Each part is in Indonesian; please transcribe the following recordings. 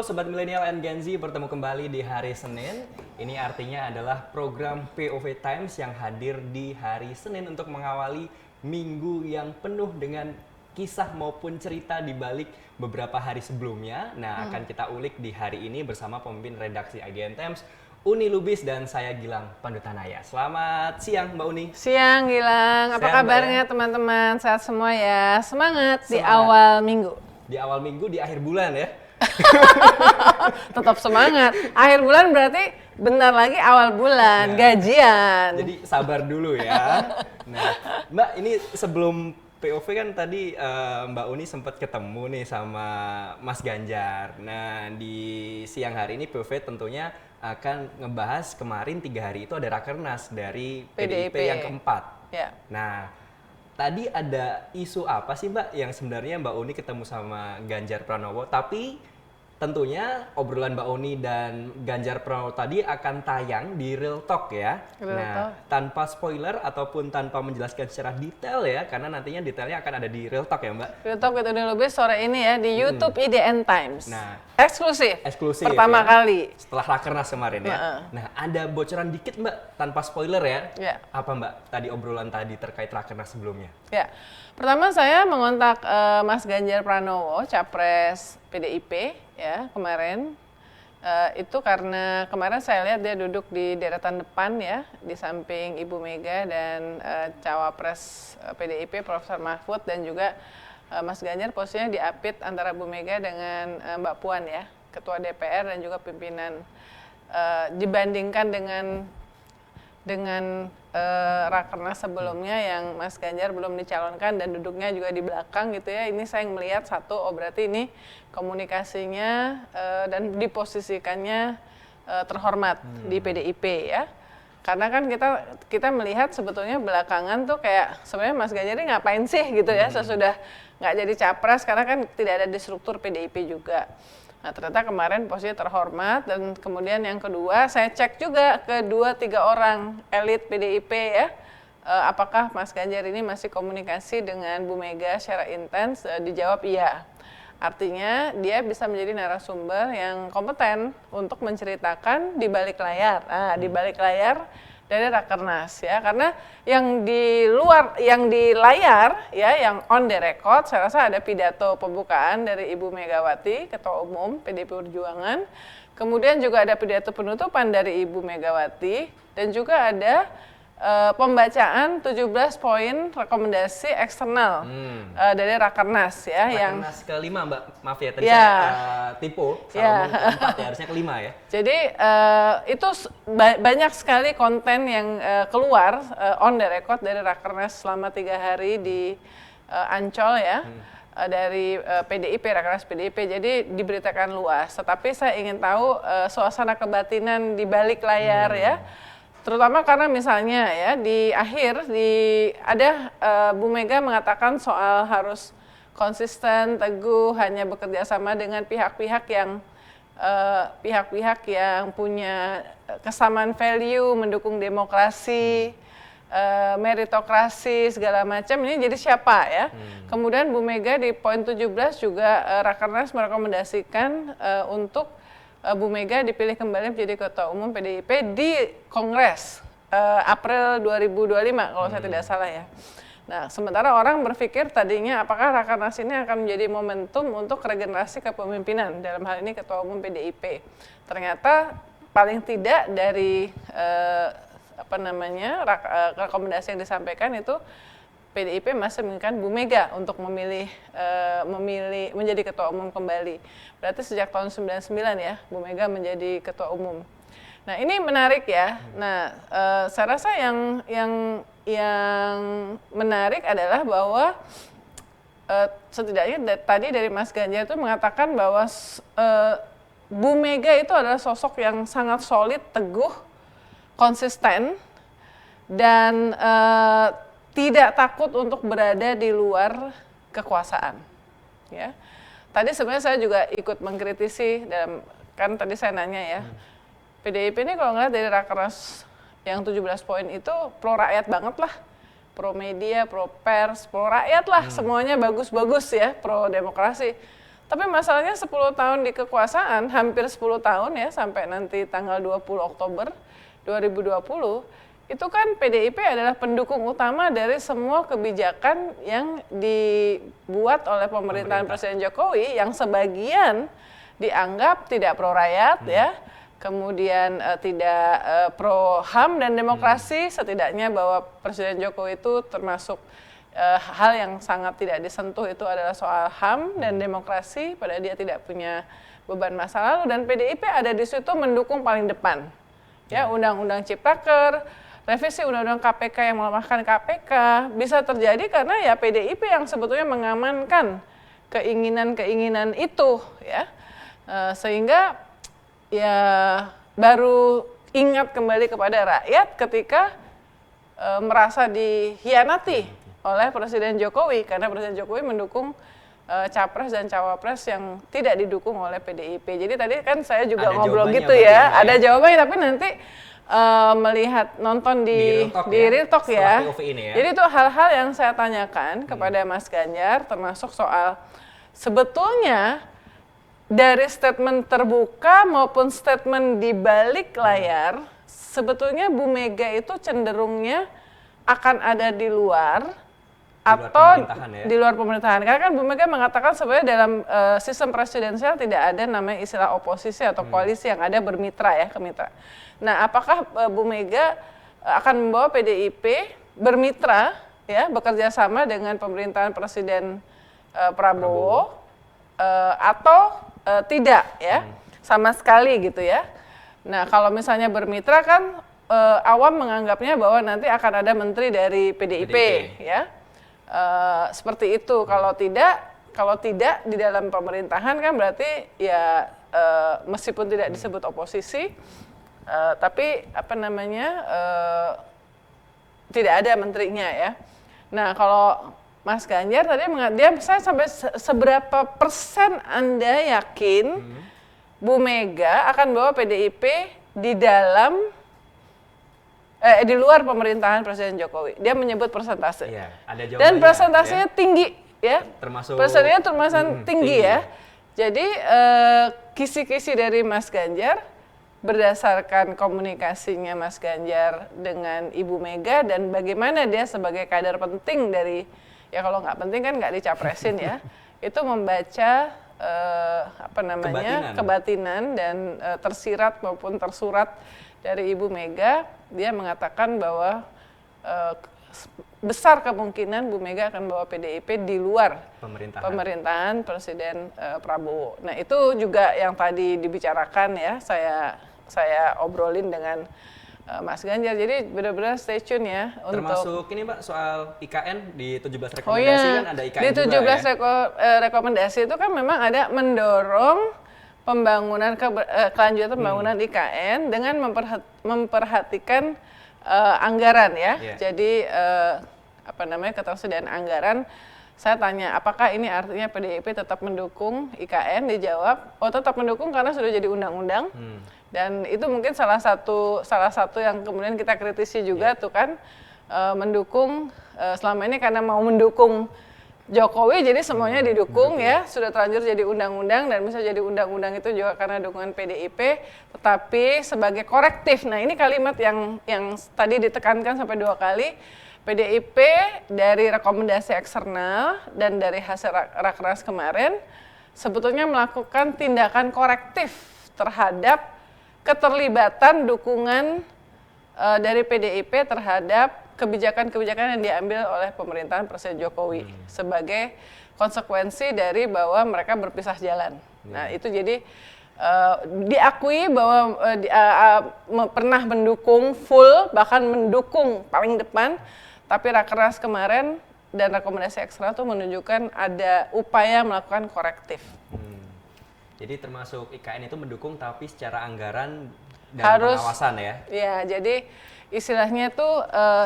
Sobat Milenial and Gen Z, bertemu kembali di hari Senin. Ini artinya adalah program POV Times yang hadir di hari Senin untuk mengawali minggu yang penuh dengan kisah maupun cerita di balik beberapa hari sebelumnya. Nah, akan kita ulik di hari ini bersama pemimpin redaksi IDN Times, Uni Lubis, dan saya Gilang Pandutanaya. Selamat siang Mbak Uni. Siang Gilang, apa Sehat, kabarnya teman-teman? Sehat semua ya? Semangat di awal minggu. Di awal minggu, di akhir bulan ya. Tetap semangat. Akhir bulan berarti bentar lagi awal bulan, gajian. Jadi sabar dulu ya. Nah, Mbak, ini sebelum POV kan tadi Mbak Uni sempat ketemu nih sama Mas Ganjar. Nah, di siang hari ini POV tentunya akan ngebahas kemarin 3 hari itu ada Rakernas dari PDIP yang keempat. Ya. Nah, tadi ada isu apa sih Mbak yang sebenarnya Mbak Uni ketemu sama Ganjar Pranowo, tapi tentunya obrolan Mbak Uni dan Ganjar Pranowo tadi akan tayang di Real Talk ya. Tanpa spoiler ataupun tanpa menjelaskan secara detail ya, karena nantinya detailnya akan ada di Real Talk ya Mbak. Real Talk itu lebih sore ini ya di YouTube IDN Times. Nah, eksklusif pertama ya, kali. Setelah Rakernas kemarin ya. Nah, ada bocoran dikit Mbak tanpa spoiler ya. Apa Mbak tadi obrolan tadi terkait Rakernas sebelumnya? Ya. Pertama saya mengontak Mas Ganjar Pranowo, Capres PDIP ya kemarin. Itu karena kemarin saya lihat dia duduk di deretan depan ya, di samping Ibu Mega dan Cawapres PDIP Profesor Mahfud, dan juga Mas Ganjar posisinya diapit antara Bu Mega dengan Mbak Puan ya, Ketua DPR dan juga pimpinan, dibandingkan dengan Rakernas sebelumnya yang Mas Ganjar belum dicalonkan dan duduknya juga di belakang gitu ya. Ini saya melihat satu, oh berarti ini komunikasinya dan diposisikannya terhormat di PDIP ya. Karena kan kita melihat sebetulnya belakangan tuh kayak sebenarnya Mas Ganjar ini ngapain sih gitu ya sesudah nggak jadi capres, karena kan tidak ada di struktur PDIP juga. Nah, ternyata kemarin posisinya terhormat, dan kemudian yang kedua saya cek juga ke 2-3 orang elit PDIP ya, apakah Mas Ganjar ini masih komunikasi dengan Bu Mega secara intens. Dijawab iya. Artinya dia bisa menjadi narasumber yang kompeten untuk menceritakan di balik layar. Nah, di balik layar dari Rakernas ya, karena yang di luar, yang di layar ya, yang on the record, saya rasa ada pidato pembukaan dari Ibu Megawati, Ketua Umum PDIP Perjuangan, kemudian juga ada pidato penutupan dari Ibu Megawati, dan juga ada pembacaan 17 poin rekomendasi eksternal dari Rakernas ya. Rakernas kelima Mbak, maaf ya tadi saya tipu, salah keempat ya, harusnya kelima ya. Jadi itu banyak sekali konten yang keluar on the record dari Rakernas selama 3 hari di Ancol ya, dari PDIP, Rakernas PDIP, jadi diberitakan luas. Tetapi saya ingin tahu suasana kebatinan di balik layar ya. Terutama karena misalnya ya di akhir ada Bu Mega mengatakan soal harus konsisten, teguh, hanya bekerja sama dengan pihak-pihak yang punya kesamaan value, mendukung demokrasi, meritokrasi segala macam. Ini jadi siapa ya? Kemudian Bu Mega di poin 17 juga Rakernas merekomendasikan untuk Bu Mega dipilih kembali menjadi Ketua Umum PDIP di Kongres April 2025 kalau saya tidak salah ya. Nah, sementara orang berpikir tadinya apakah Rakernas ini akan menjadi momentum untuk regenerasi kepemimpinan, dalam hal ini Ketua Umum PDIP. Ternyata paling tidak dari rekomendasi yang disampaikan itu PDIP masih menginginkan Bu Mega untuk memilih menjadi Ketua Umum kembali. Berarti sejak tahun 99 ya, Bu Mega menjadi Ketua Umum. Nah, ini menarik ya. Nah, saya rasa yang menarik adalah bahwa setidaknya tadi dari Mas Ganjar itu mengatakan bahwa Bu Mega itu adalah sosok yang sangat solid, teguh, konsisten, dan tidak takut untuk berada di luar kekuasaan. Ya. Tadi sebenarnya saya juga ikut mengkritisi, kan tadi saya nanya ya, PDIP ini kalau ngeliat dari Rakernas yang 17 poin itu pro rakyat banget lah. Pro media, pro pers, pro rakyat lah, semuanya bagus-bagus ya, pro demokrasi. Tapi masalahnya 10 tahun di kekuasaan, hampir 10 tahun ya, sampai nanti tanggal 20 Oktober 2020, itu kan PDIP adalah pendukung utama dari semua kebijakan yang dibuat oleh pemerintahan Presiden Jokowi yang sebagian dianggap tidak pro rakyat ya, kemudian tidak pro HAM dan demokrasi, setidaknya bahwa Presiden Jokowi itu termasuk hal yang sangat tidak disentuh itu adalah soal HAM dan demokrasi, padahal dia tidak punya beban masa lalu, dan PDIP ada di situ mendukung paling depan. Ya, Undang-Undang Ciptaker, revisi Undang-Undang KPK yang melemahkan KPK bisa terjadi karena ya PDIP yang sebetulnya mengamankan keinginan-keinginan itu ya. Sehingga ya baru ingat kembali kepada rakyat ketika merasa dihianati oleh Presiden Jokowi, karena Presiden Jokowi mendukung capres dan cawapres yang tidak didukung oleh PDIP. Jadi tadi kan saya juga ada ngobrol gitu ya, ada jawabannya, tapi nanti melihat nonton di Real Talk ya. Jadi itu hal-hal yang saya tanyakan kepada Mas Ganjar, termasuk soal sebetulnya dari statement terbuka maupun statement di balik layar, sebetulnya Bu Mega itu cenderungnya akan ada di luar atau di luar pemerintahan. Karena kan Bu Mega mengatakan sebenarnya dalam sistem presidensial tidak ada namanya istilah oposisi atau koalisi, yang ada bermitra ya, kemitra. Nah, apakah Bu Mega akan membawa PDIP bermitra ya, bekerja sama dengan pemerintahan Presiden Prabowo atau tidak ya, sama sekali gitu ya. Nah, kalau misalnya bermitra kan awam menganggapnya bahwa nanti akan ada menteri dari PDIP. Ya. Seperti itu. Kalau tidak di dalam pemerintahan kan berarti ya meskipun tidak disebut oposisi, tapi apa namanya tidak ada menterinya ya. Nah, kalau Mas Ganjar tadi saya sampai seberapa persen Anda yakin Bu Mega akan bawa PDIP di dalam di luar pemerintahan Presiden Jokowi? Dia menyebut persentase. Iya, ada jawabannya, dan persentasenya ya, tinggi ya. Persentasenya termasuk tinggi ya. Jadi kisi-kisi dari Mas Ganjar berdasarkan komunikasinya Mas Ganjar dengan Ibu Mega dan bagaimana dia sebagai kader penting dari, ya kalau nggak penting kan nggak dicapresin ya, itu membaca kebatinan dan tersirat maupun tersurat dari Ibu Mega. Dia mengatakan bahwa besar kemungkinan Bu Mega akan bawa PDIP di luar pemerintahan Presiden Prabowo. Nah, itu juga yang tadi dibicarakan ya, saya obrolin dengan Mas Ganjar. Jadi benar-benar stay tune ya. Termasuk ini Mbak, soal IKN di 17 rekomendasi kan ada IKN di 17 juga ya? Rekomendasi itu kan memang ada mendorong pembangunan kelanjutan pembangunan IKN dengan memperhatikan anggaran ya. Jadi ketersediaan anggaran. Saya tanya, apakah ini artinya PDIP tetap mendukung IKN? Dijawab, oh tetap mendukung karena sudah jadi undang-undang. Dan itu mungkin salah satu yang kemudian kita kritisi juga tuh kan, mendukung selama ini karena mau mendukung Jokowi, jadi semuanya didukung ya, sudah terlanjur jadi undang-undang dan bisa jadi undang-undang itu juga karena dukungan PDIP, tetapi sebagai korektif. Nah, ini kalimat yang tadi ditekankan sampai 2 kali, PDIP dari rekomendasi eksternal dan dari hasil Rakernas kemarin sebetulnya melakukan tindakan korektif terhadap keterlibatan dukungan dari PDIP terhadap kebijakan-kebijakan yang diambil oleh pemerintahan Presiden Jokowi sebagai konsekuensi dari bahwa mereka berpisah jalan. Nah, itu jadi diakui bahwa pernah mendukung full, bahkan mendukung paling depan, tapi Rakernas kemarin dan rekomendasi eksternal itu menunjukkan ada upaya melakukan korektif. Jadi termasuk IKN itu mendukung tapi secara anggaran dan pengawasan ya? Ya, jadi istilahnya itu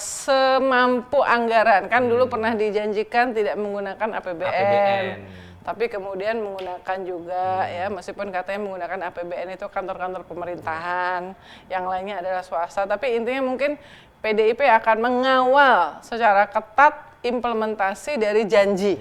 semampu anggaran. Kan dulu pernah dijanjikan tidak menggunakan APBN. Tapi kemudian menggunakan juga ya, meskipun katanya menggunakan APBN itu kantor-kantor pemerintahan, yang lainnya adalah swasta. Tapi intinya mungkin PDIP akan mengawal secara ketat implementasi dari janji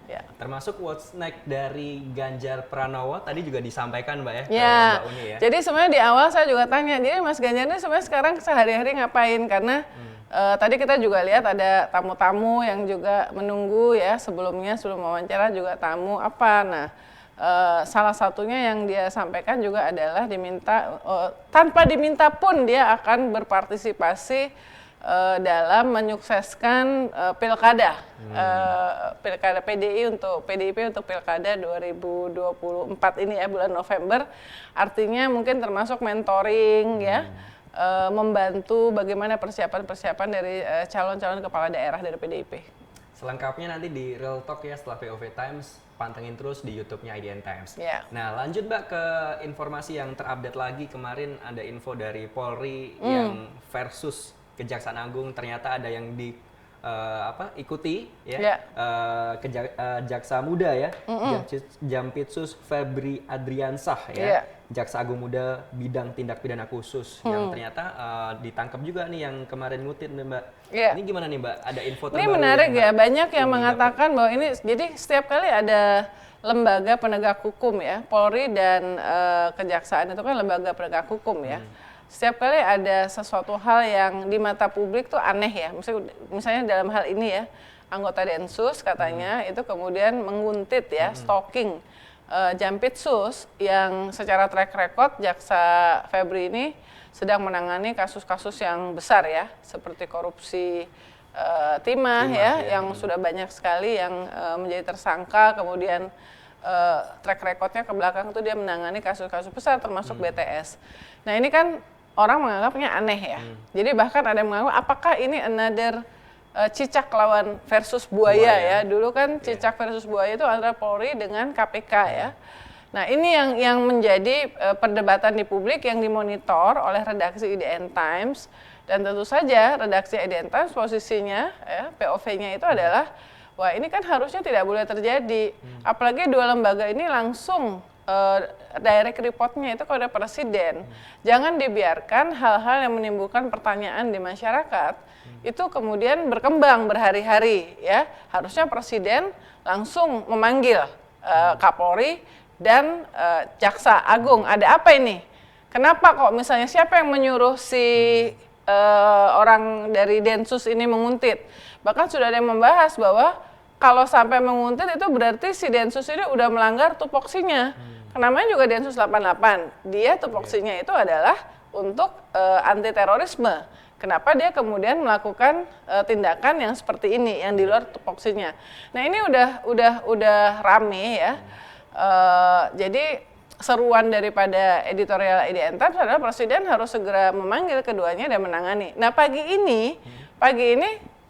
Ya. Termasuk what's next dari Ganjar Pranowo tadi juga disampaikan Mbak ya, ke Ya, Mbak Uni ya. jadi sebenarnya di awal saya juga tanya, jadi Mas Ganjar ini sebenarnya sekarang sehari-hari ngapain? Karena tadi kita juga lihat ada tamu-tamu yang juga menunggu ya sebelum wawancara juga tamu apa. Nah, salah satunya yang dia sampaikan juga adalah tanpa diminta pun dia akan berpartisipasi dalam menyukseskan pilkada PDIP untuk pilkada 2024 ini ya, bulan November. Artinya mungkin termasuk mentoring ya, membantu bagaimana persiapan dari calon-calon kepala daerah dari PDIP. Selengkapnya nanti di Real Talk ya setelah POV Times, pantengin terus di YouTube-nya IDN Times. Yeah. Nah, lanjut Mbak ke informasi yang terupdate lagi. Kemarin ada info dari Polri yang versus Kejaksaan Agung, ternyata ada yang ikuti ya. Jaksa Muda ya, Jampitsus Febri Adriansah ya. Jaksa Agung Muda bidang tindak pidana khusus yang ternyata ditangkap juga nih yang kemarin ngutip nih Mbak. Ini gimana nih Mbak? Ada info terbaru? Ini menarik ya, banyak yang mengatakan bahwa ini jadi setiap kali ada lembaga penegak hukum ya, Polri dan Kejaksaan itu kan lembaga penegak hukum ya. Setiap kali ada sesuatu hal yang di mata publik tuh aneh ya, misalnya dalam hal ini ya, anggota Densus katanya itu kemudian menguntit ya, stalking Jampitsus yang secara track record Jaksa Febri ini sedang menangani kasus-kasus yang besar ya, seperti korupsi timah ya, yang sudah banyak sekali yang menjadi tersangka, kemudian track recordnya ke belakang itu dia menangani kasus-kasus besar termasuk BTS. Nah ini kan orang menganggapnya aneh ya. Jadi bahkan ada yang menganggap apakah ini another cicak lawan versus buaya ya. Dulu kan cicak versus buaya itu antara Polri dengan KPK ya. Nah ini yang menjadi perdebatan di publik yang dimonitor oleh redaksi IDN Times. Dan tentu saja redaksi IDN Times posisinya ya, POV-nya itu adalah wah ini kan harusnya tidak boleh terjadi. Apalagi dua lembaga ini langsung direct report-nya itu kepada presiden. Jangan dibiarkan hal-hal yang menimbulkan pertanyaan di masyarakat itu kemudian berkembang berhari-hari ya. Harusnya presiden langsung memanggil Kapolri dan Jaksa Agung. Ada apa ini? Kenapa kok misalnya siapa yang menyuruh si orang dari Densus ini menguntit? Bahkan sudah ada yang membahas bahwa kalau sampai menguntit itu berarti si Densus ini udah melanggar tupoksinya. Namanya juga Densus 88. Dia tupoksinya itu adalah untuk anti terorisme. Kenapa dia kemudian melakukan tindakan yang seperti ini yang di luar tupoksinya. Nah, ini udah rame ya. Jadi seruan daripada editorial IDN Times adalah presiden harus segera memanggil keduanya dan menangani. Nah, pagi ini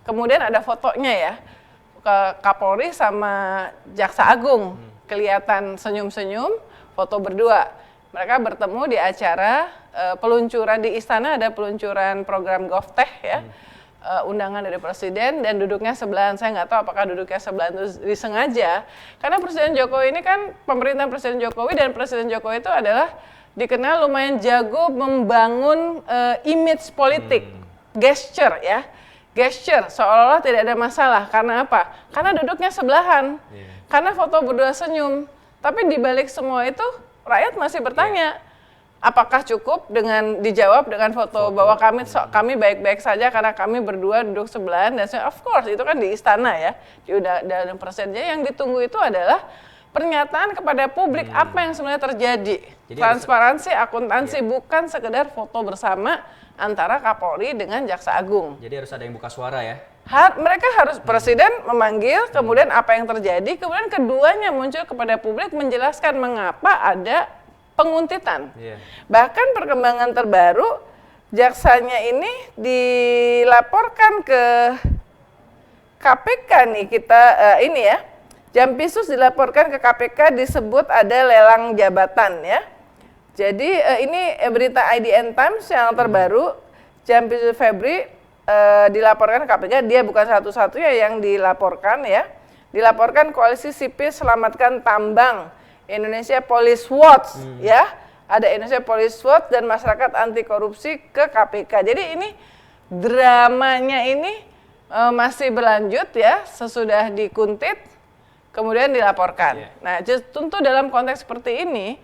kemudian ada fotonya ya. Kapolri sama Jaksa Agung kelihatan senyum-senyum, foto berdua. Mereka bertemu di acara peluncuran di istana, ada peluncuran program GovTech ya, undangan dari presiden dan duduknya sebelahan. Saya nggak tahu apakah duduknya sebelahan itu disengaja, karena Presiden Jokowi ini kan pemerintahan Presiden Jokowi dan Presiden Jokowi itu adalah dikenal lumayan jago membangun image politik, gesture ya. Gesture seolah-olah tidak ada masalah. Karena apa? Karena duduknya sebelahan. Karena foto berdua senyum. Tapi di balik semua itu rakyat masih bertanya, apakah cukup dengan dijawab dengan foto bahwa kami baik-baik saja karena kami berdua duduk sebelahan, dan of course itu kan di istana ya. Dan presidennya yang ditunggu itu adalah pernyataan kepada publik apa yang sebenarnya terjadi. Jadi transparansi, akuntansi, bukan sekedar foto bersama antara Kapolri dengan Jaksa Agung. Jadi harus ada yang buka suara ya? Mereka harus, presiden memanggil, kemudian apa yang terjadi, kemudian keduanya muncul kepada publik menjelaskan mengapa ada penguntitan. Bahkan perkembangan terbaru, jaksanya ini dilaporkan ke KPK nih, ini ya, Jampitsus dilaporkan ke KPK disebut ada lelang jabatan ya. Jadi ini berita IDN Times yang terbaru, Jampitsus Febri dilaporkan ke KPK, dia bukan satu-satunya yang dilaporkan ya. Dilaporkan Koalisi Sipil Selamatkan Tambang, Indonesia Police Watch ya. Ada Indonesia Police Watch dan Masyarakat Anti Korupsi ke KPK. Jadi ini dramanya ini masih berlanjut ya, sesudah dikuntit. kemudian dilaporkan. Yeah. Nah, tentu dalam konteks seperti ini,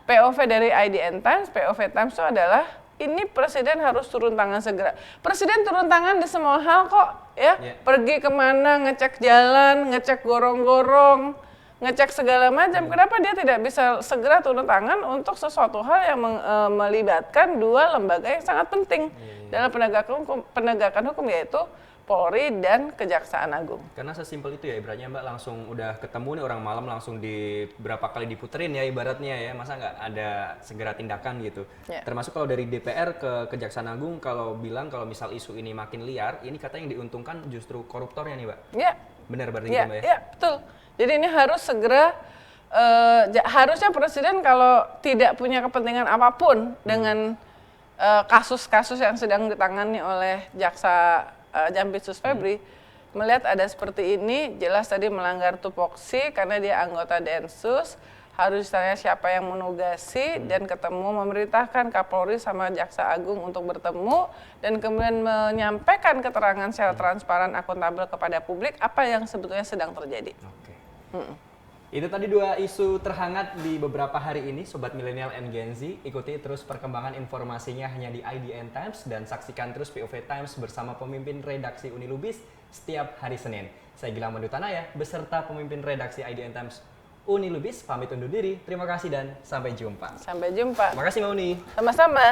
POV dari IDN Times, POV Times itu adalah ini presiden harus turun tangan segera. Presiden turun tangan di semua hal kok, ya. Yeah. Pergi kemana, ngecek jalan, ngecek gorong-gorong, ngecek segala macam. Kenapa dia tidak bisa segera turun tangan untuk sesuatu hal yang melibatkan dua lembaga yang sangat penting dalam penegakan hukum yaitu Polri dan Kejaksaan Agung. Karena sesimpel itu ya ibaratnya Mbak, langsung udah ketemu nih orang malam langsung di berapa kali diputerin ya ibaratnya ya, masa nggak ada segera tindakan gitu. Ya. Termasuk kalau dari DPR ke Kejaksaan Agung kalau bilang kalau misal isu ini makin liar, ini katanya yang diuntungkan justru koruptornya nih Mbak. Ya. Benar berarti Ya, gitu Mbak ya? ya, betul. Jadi ini harus segera, harusnya presiden kalau tidak punya kepentingan apapun dengan kasus-kasus yang sedang ditangani oleh jaksa Jampitsus Febri, melihat ada seperti ini, jelas tadi melanggar tupoksi karena dia anggota Densus, harus ditanya siapa yang menugasi dan ketemu memerintahkan Kapolri sama Jaksa Agung untuk bertemu dan kemudian menyampaikan keterangan secara transparan akuntabel kepada publik apa yang sebetulnya sedang terjadi. Oke. Itu tadi dua isu terhangat di beberapa hari ini, Sobat Milenial and Gen Z. Ikuti terus perkembangan informasinya hanya di IDN Times dan saksikan terus POV Times bersama pemimpin redaksi Unilubis setiap hari Senin. Saya Gilang Mandutanaya beserta pemimpin redaksi IDN Times Unilubis pamit undur diri. Terima kasih dan sampai jumpa. Sampai jumpa. Makasih Mbak Uni. Sama-sama.